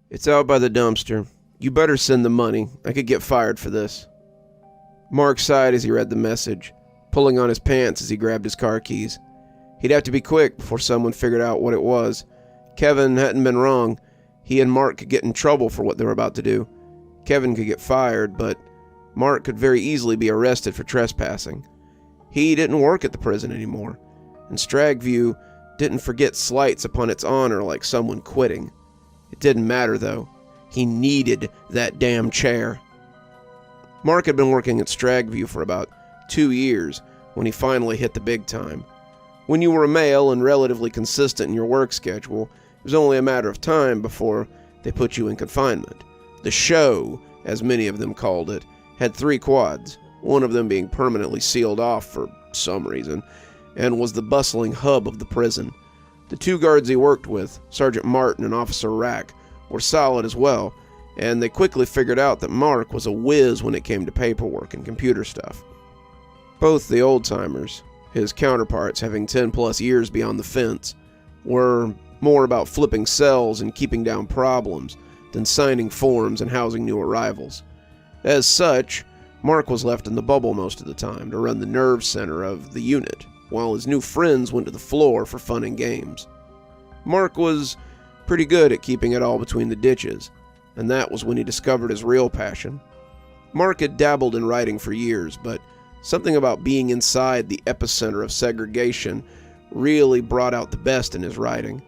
"It's out by the dumpster. You better send the money. I could get fired for this." Mark sighed as he read the message, pulling on his pants as he grabbed his car keys. He'd have to be quick before someone figured out what it was. Kevin hadn't been wrong. He and Mark could get in trouble for what they were about to do. Kevin could get fired, but Mark could very easily be arrested for trespassing. He didn't work at the prison anymore, and Stragview didn't forget slights upon its honor like someone quitting. It didn't matter, though. He needed that damn chair. Mark had been working at Stragview for about 2 years when he finally hit the big time. When you were a male and relatively consistent in your work schedule, it was only a matter of time before they put you in confinement. The show, as many of them called it, had 3 quads, one of them being permanently sealed off for some reason, and was the bustling hub of the prison. The 2 guards he worked with, Sergeant Martin and Officer Rack, were solid as well, and they quickly figured out that Mark was a whiz when it came to paperwork and computer stuff. Both the old-timers, his counterparts having 10+ years beyond the fence, were more about flipping cells and keeping down problems than signing forms and housing new arrivals. As such, Mark was left in the bubble most of the time to run the nerve center of the unit, while his new friends went to the floor for fun and games. Mark was pretty good at keeping it all between the ditches, and that was when he discovered his real passion. Mark had dabbled in writing for years, but something about being inside the epicenter of segregation really brought out the best in his writing.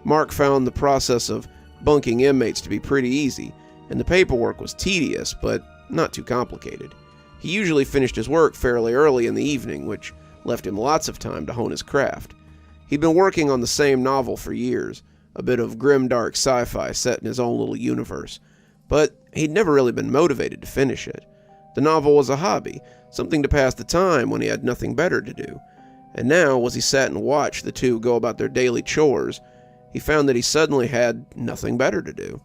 Mark found the process of bunking inmates to be pretty easy, and the paperwork was tedious, but not too complicated. He usually finished his work fairly early in the evening, which left him lots of time to hone his craft. He'd been working on the same novel for years, a bit of grimdark sci-fi set in his own little universe, but he'd never really been motivated to finish it. The novel was a hobby, something to pass the time when he had nothing better to do. And now, as he sat and watched the 2 go about their daily chores, he found that he suddenly had nothing better to do.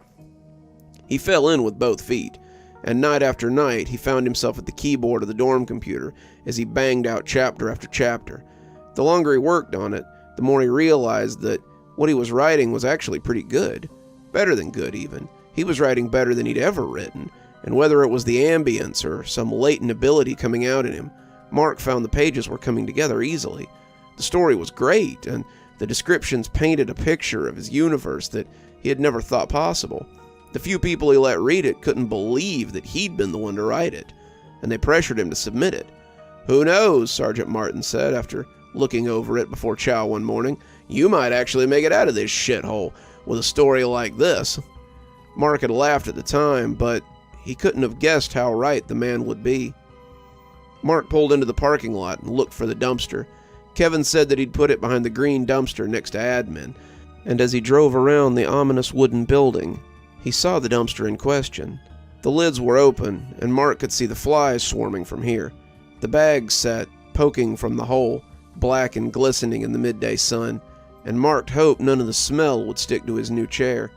He fell in with both feet, and night after night he found himself at the keyboard of the dorm computer as he banged out chapter after chapter. The longer he worked on it, the more he realized that what he was writing was actually pretty good. Better than good, even. He was writing better than he'd ever written, and whether it was the ambience or some latent ability coming out in him, Mark found the pages were coming together easily. The story was great, and the descriptions painted a picture of his universe that he had never thought possible. The few people he let read it couldn't believe that he'd been the one to write it, and they pressured him to submit it. "Who knows," Sergeant Martin said after looking over it before chow one morning, "you might actually make it out of this shithole with a story like this." Mark had laughed at the time, but he couldn't have guessed how right the man would be. Mark pulled into the parking lot and looked for the dumpster. Kevin said that he'd put it behind the green dumpster next to admin, and as he drove around the ominous wooden building, he saw the dumpster in question. The lids were open, and Mark could see the flies swarming from here. The bag sat poking from the hole, black and glistening in the midday sun, and Mark hoped none of the smell would stick to his new chair.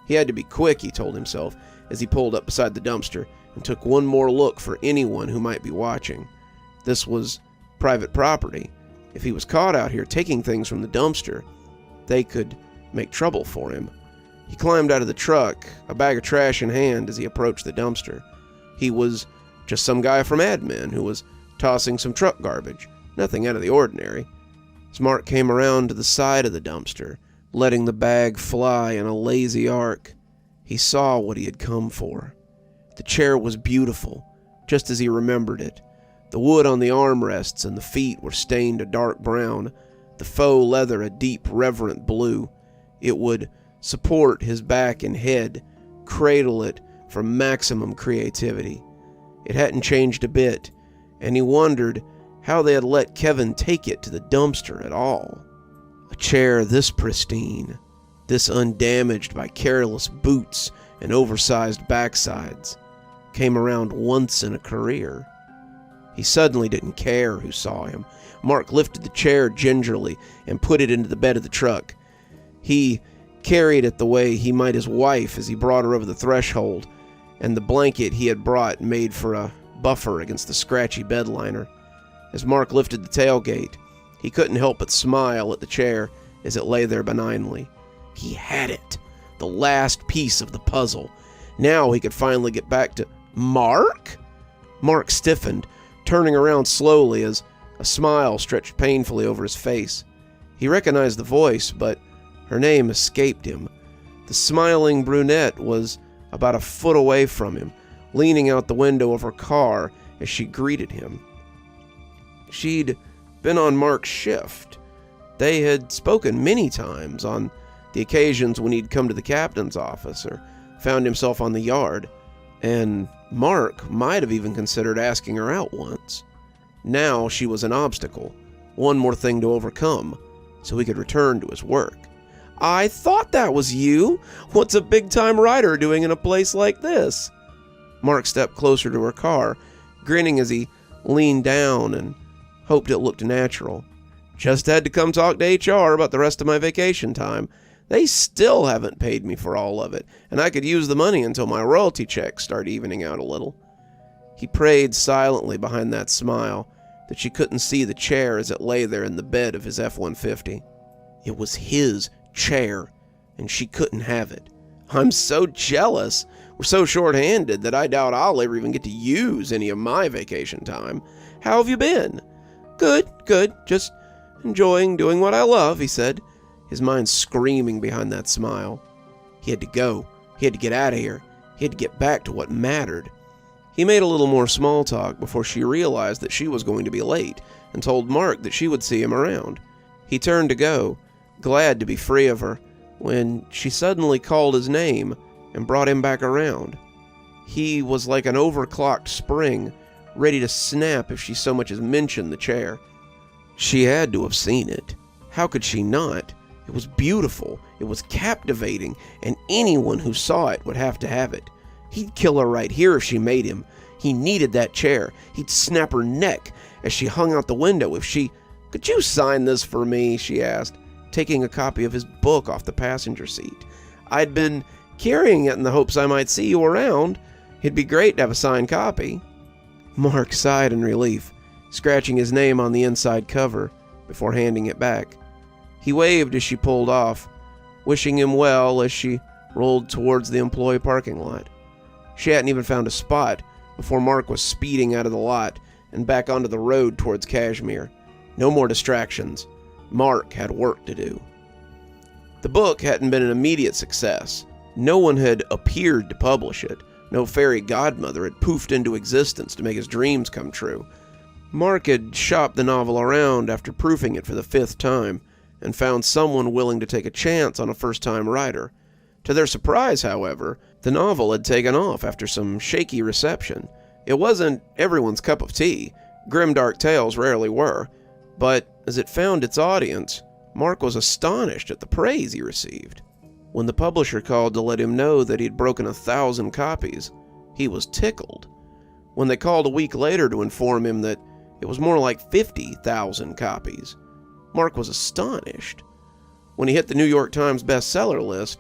He had to be quick, he told himself, as he pulled up beside the dumpster and took one more look for anyone who might be watching. This was private property. If he was caught out here taking things from the dumpster, they could make trouble for him. He climbed out of the truck, a bag of trash in hand, as he approached the dumpster. He was just some guy from admin who was tossing some truck garbage, nothing out of the ordinary. As Mark came around to the side of the dumpster, letting the bag fly in a lazy arc, he saw what he had come for. The chair was beautiful, just as he remembered it. The wood on the armrests and the feet were stained a dark brown, the faux leather a deep, reverent blue. It would support his back and head, cradle it for maximum creativity. It hadn't changed a bit, and he wondered how they had let Kevin take it to the dumpster at all. A chair this pristine, this undamaged by careless boots and oversized backsides, came around once in a career. He suddenly didn't care who saw him. Mark lifted the chair gingerly and put it into the bed of the truck. He carried it the way he might his wife as he brought her over the threshold, and the blanket he had brought made for a buffer against the scratchy bed liner. As Mark lifted the tailgate, he couldn't help but smile at the chair as it lay there benignly. He had it. The last piece of the puzzle. Now he could finally get back to... Mark? Mark stiffened, turning around slowly as a smile stretched painfully over his face. He recognized the voice, but her name escaped him. The smiling brunette was about a foot away from him, leaning out the window of her car as she greeted him. She'd been on Mark's shift. They had spoken many times on the occasions when he'd come to the captain's office or found himself on the yard, and Mark might have even considered asking her out once. Now she was an obstacle, one more thing to overcome, so he could return to his work. "I thought that was you. What's a big-time writer doing in a place like this?" Mark stepped closer to her car, grinning as he leaned down and hoped it looked natural. "Just had to come talk to HR about the rest of my vacation time. They still haven't paid me for all of it, and I could use the money until my royalty checks start evening out a little." He prayed silently behind that smile that she couldn't see the chair as it lay there in the bed of his F-150. It was his chair, and she couldn't have it. "I'm so jealous. We're so short-handed that I doubt I'll ever even get to use any of my vacation time. How have you been?" Good. Just enjoying doing what I love," he said, his mind screaming behind that smile. He had to go. He had to get out of here. He had to get back to what mattered. He made a little more small talk before she realized that she was going to be late and told Mark that she would see him around. He turned to go, glad to be free of her, when she suddenly called his name and brought him back around. He was like an overclocked spring, ready to snap if she so much as mentioned the chair. She had to have seen it. How could she not? It was beautiful, it was captivating, and anyone who saw it would have to have it. He'd kill her right here if she made him. He needed that chair. He'd snap her neck as she hung out the window if she... "Could you sign this for me?" she asked, taking a copy of his book off the passenger seat. "I'd been carrying it in the hopes I might see you around. It'd be great to have a signed copy." Mark sighed in relief, scratching his name on the inside cover before handing it back. He waved as she pulled off, wishing him well as she rolled towards the employee parking lot. She hadn't even found a spot before Mark was speeding out of the lot and back onto the road towards Kashmir. No more distractions. Mark had work to do. The book hadn't been an immediate success. No one had appeared to publish it. No fairy godmother had poofed into existence to make his dreams come true. Mark had shopped the novel around after proofing it for the 5th time and found someone willing to take a chance on a first-time writer. To their surprise, however, the novel had taken off after some shaky reception. It wasn't everyone's cup of tea. Grimdark tales rarely were. But as it found its audience, Mark was astonished at the praise he received. When the publisher called to let him know that he'd broken 1,000 copies, he was tickled. When they called a week later to inform him that it was more like 50,000 copies, Mark was astonished. When he hit the New York Times bestseller list,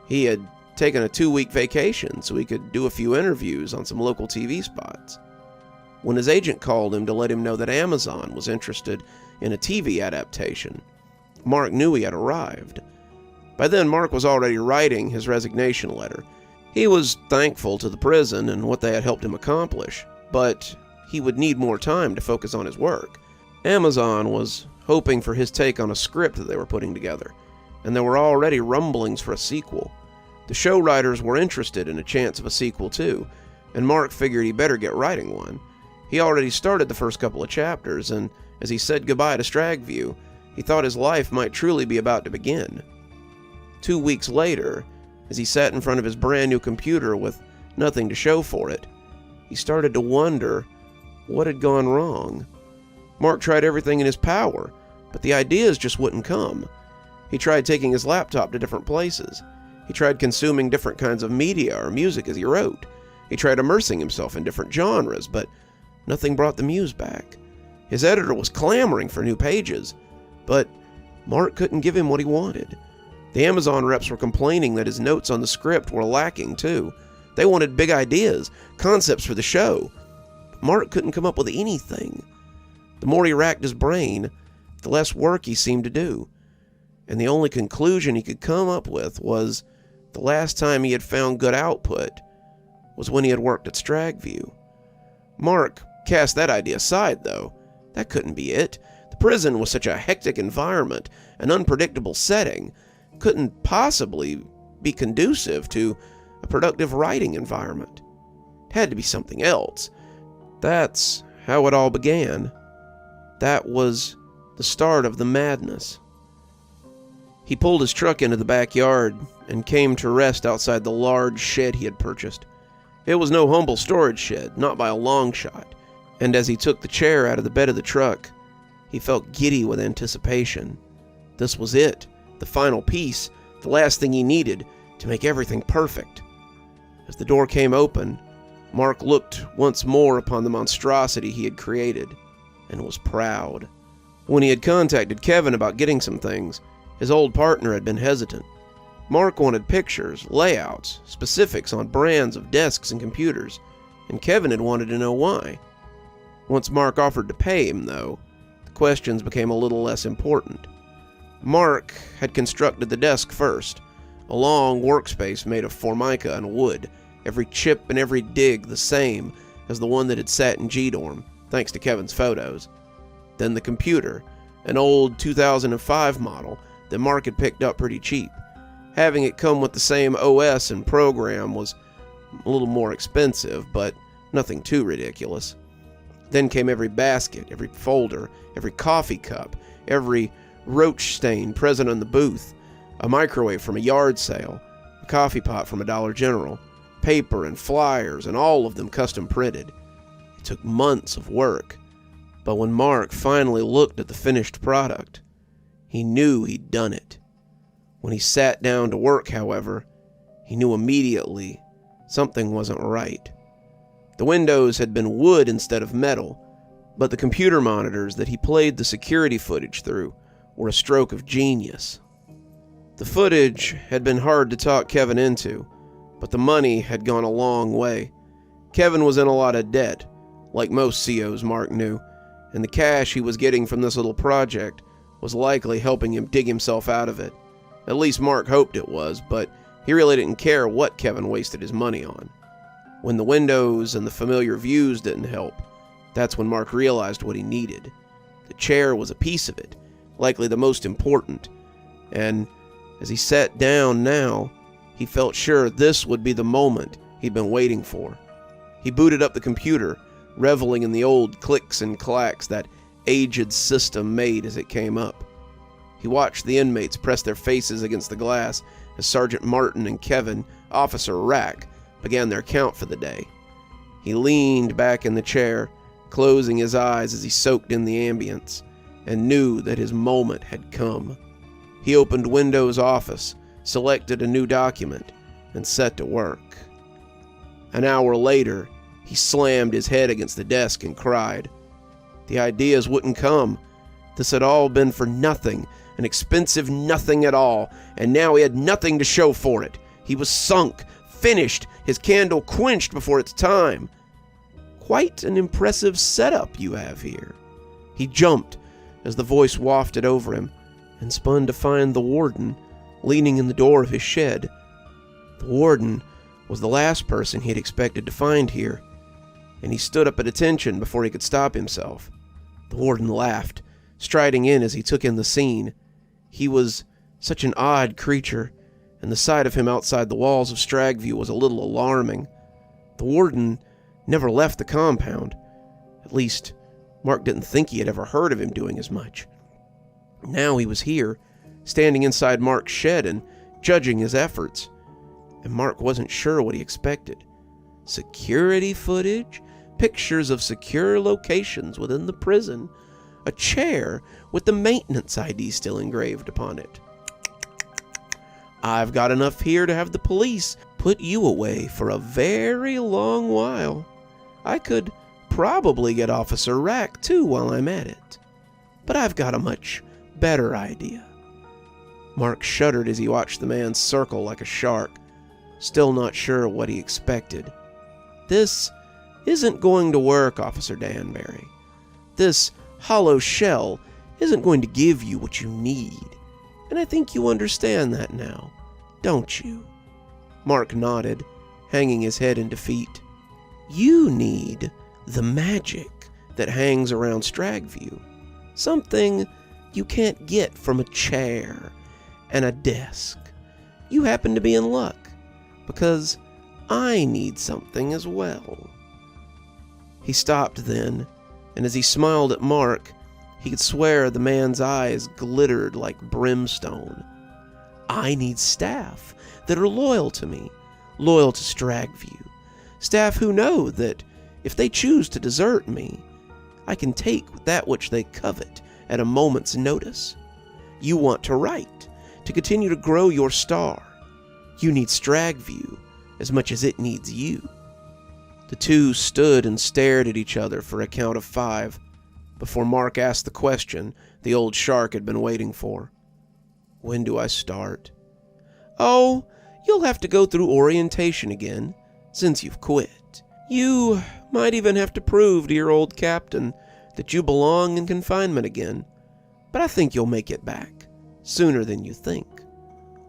he had taken a 2-week vacation so he could do a few interviews on some local TV spots. When his agent called him to let him know that Amazon was interested in a TV adaptation, Mark knew he had arrived. By then, Mark was already writing his resignation letter. He was thankful to the prison and what they had helped him accomplish, but he would need more time to focus on his work. Amazon was hoping for his take on a script that they were putting together, and there were already rumblings for a sequel. The show writers were interested in a chance of a sequel too, and Mark figured he better get writing one. He already started the first couple of chapters, and as he said goodbye to Stragview, he thought his life might truly be about to begin. 2 weeks later, as he sat in front of his brand new computer with nothing to show for it, he started to wonder what had gone wrong. Mark tried everything in his power, but the ideas just wouldn't come. He tried taking his laptop to different places. He tried consuming different kinds of media or music as he wrote. He tried immersing himself in different genres, but nothing brought the muse back. His editor was clamoring for new pages, but Mark couldn't give him what he wanted. The Amazon reps were complaining that his notes on the script were lacking too. They wanted big ideas, concepts for the show. But Mark couldn't come up with anything. The more he racked his brain, the less work he seemed to do. And the only conclusion he could come up with was The last time he had found good output was when he had worked at Stragview. Mark cast that idea aside, though. That couldn't be it. The prison was such a hectic environment, an unpredictable setting, couldn't possibly be conducive to a productive writing environment. It had to be something else. That's how it all began. That was the start of the madness. He pulled his truck into the backyard and came to rest outside the large shed he had purchased. It was no humble storage shed, not by a long shot, and as he took the chair out of the bed of the truck, he felt giddy with anticipation. This was it, the final piece, the last thing he needed to make everything perfect. As the door came open, Mark looked once more upon the monstrosity he had created, and was proud. When he had contacted Kevin about getting some things, his old partner had been hesitant. Mark wanted pictures, layouts, specifics on brands of desks and computers, and Kevin had wanted to know why. Once Mark offered to pay him, though, the questions became a little less important. Mark had constructed the desk first, a long workspace made of formica and wood, every chip and every dig the same as the one that had sat in G-Dorm, thanks to Kevin's photos. Then the computer, an old 2005 model that Mark had picked up pretty cheap. Having it come with the same OS and program was a little more expensive, but nothing too ridiculous. Then came every basket, every folder, every coffee cup, every roach stain present on the booth, a microwave from a yard sale, a coffee pot from a Dollar General, paper and flyers, and all of them custom printed. It took months of work, but when Mark finally looked at the finished product, he knew he'd done it. When he sat down to work, however, he knew immediately something wasn't right. The windows had been wood instead of metal, but the computer monitors that he played the security footage through were a stroke of genius. The footage had been hard to talk Kevin into, but the money had gone a long way. Kevin was in a lot of debt, like most COs Mark knew, and the cash he was getting from this little project was likely helping him dig himself out of it. At least Mark hoped it was, but he really didn't care what Kevin wasted his money on. When the windows and the familiar views didn't help, that's when Mark realized what he needed. The chair was a piece of it, likely the most important, and as he sat down now, he felt sure this would be the moment he'd been waiting for. He booted up the computer, reveling in the old clicks and clacks that aged system made as it came up. He watched the inmates press their faces against the glass as Sergeant Martin and Kevin, Officer Rack, began their count for the day. He leaned back in the chair, closing his eyes as he soaked in the ambience, and knew that his moment had come. He opened Windows Office, selected a new document, and set to work. An hour later, he slammed his head against the desk and cried. The ideas wouldn't come. This had all been for nothing, an expensive nothing at all, and now he had nothing to show for it. He was sunk, finished, his candle quenched before its time. Quite an impressive setup you have here. He jumped as the voice wafted over him, and spun to find the warden leaning in the door of his shed. The warden was the last person he had expected to find here, and he stood up at attention before he could stop himself. The warden laughed, striding in as he took in the scene. He was such an odd creature, and the sight of him outside the walls of Stragview was a little alarming. The warden never left the compound. At least, Mark didn't think he had ever heard of him doing as much. Now he was here, standing inside Mark's shed and judging his efforts. And Mark wasn't sure what he expected. Security footage? Pictures of secure locations within the prison? A chair with the maintenance ID still engraved upon it. I've got enough here to have the police put you away for a very long while. I could probably get Officer Rack too while I'm at it. But I've got a much better idea. Mark shuddered as he watched the man circle like a shark, still not sure what he expected. This isn't going to work, Officer Danbury. This hollow shell isn't going to give you what you need. And I think you understand that now, don't you? Mark nodded, hanging his head in defeat. You need the magic that hangs around Stragview. Something you can't get from a chair and a desk. You happen to be in luck, because I need something as well. He stopped then, and as he smiled at Mark, he could swear the man's eyes glittered like brimstone. I need staff that are loyal to me, loyal to Stragview. Staff who know that if they choose to desert me, I can take that which they covet at a moment's notice. You want to write, to continue to grow your star. You need Stragview as much as it needs you. The two stood and stared at each other for a count of 5 before Mark asked the question the old shark had been waiting for. When do I start? Oh, you'll have to go through orientation again, since you've quit. You might even have to prove to your old captain that you belong in confinement again, but I think you'll make it back sooner than you think.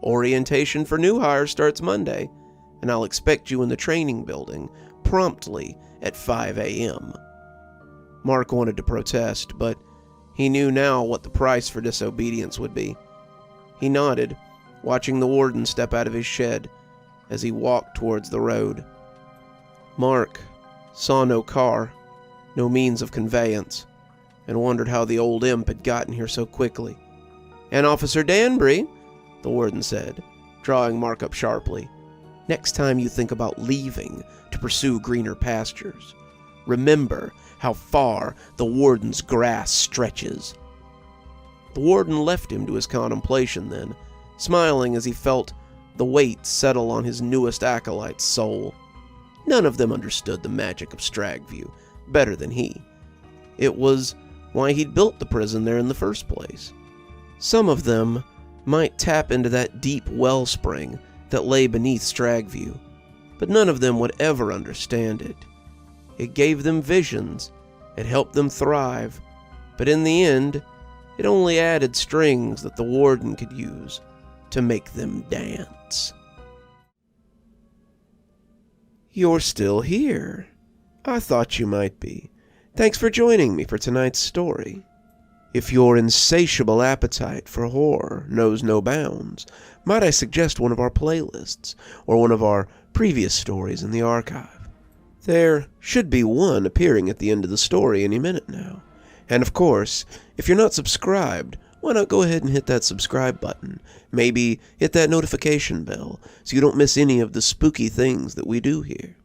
Orientation for new hires starts Monday, and I'll expect you in the training building promptly at 5 a.m. Mark wanted to protest, but he knew now what the price for disobedience would be. He nodded, watching the warden step out of his shed as he walked towards the road. Mark saw no car, no means of conveyance, and wondered how the old imp had gotten here so quickly. "And Officer Danbury," the warden said, drawing Mark up sharply, "next time you think about leaving to pursue greener pastures, remember how far the warden's grass stretches." The warden left him to his contemplation then, smiling as he felt the weight settle on his newest acolyte's soul. None of them understood the magic of Stragview better than he. It was why he'd built the prison there in the first place. Some of them might tap into that deep wellspring that lay beneath Stragview, but none of them would ever understand it. It gave them visions, it helped them thrive, but in the end, it only added strings that the warden could use to make them dance. You're still here. I thought you might be. Thanks for joining me for tonight's story. If your insatiable appetite for horror knows no bounds, might I suggest one of our playlists, or one of our previous stories in the archive? There should be one appearing at the end of the story any minute now. And of course, if you're not subscribed, why not go ahead and hit that subscribe button? Maybe hit that notification bell so you don't miss any of the spooky things that we do here.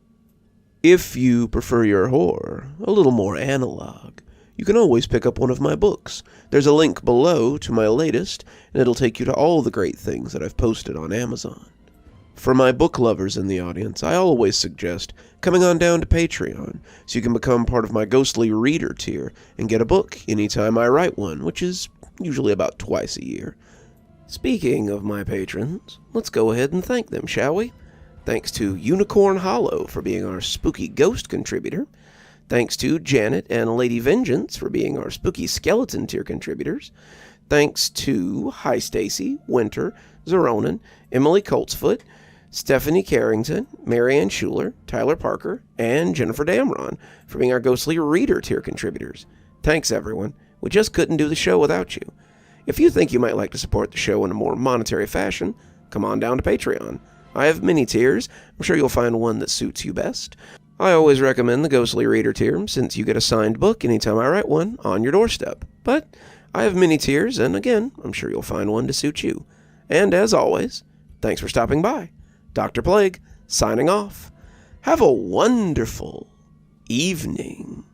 If you prefer your horror a little more analog, you can always pick up one of my books. There's a link below to my latest, and it'll take you to all the great things that I've posted on Amazon. For my book lovers in the audience, I always suggest coming on down to Patreon so you can become part of my ghostly reader tier and get a book anytime I write one, which is usually about twice a year. Speaking of my patrons, let's go ahead and thank them, shall we? Thanks to Unicorn Hollow for being our spooky ghost contributor. Thanks to Janet and Lady Vengeance for being our spooky skeleton tier contributors. Thanks to Hi Stacy, Winter, Xaronan, Emily Coltsfoot, Stephanie Carrington, Marianne Schuler, Tyler Parker, and Jennifer Damron for being our ghostly reader tier contributors. Thanks, everyone. We just couldn't do the show without you. If you think you might like to support the show in a more monetary fashion, come on down to Patreon. I have many tiers. I'm sure you'll find one that suits you best. I always recommend the ghostly reader tier since you get a signed book anytime I write one on your doorstep. But I have many tiers, and again, I'm sure you'll find one to suit you. And as always, thanks for stopping by. Dr. Plague, signing off. Have a wonderful evening.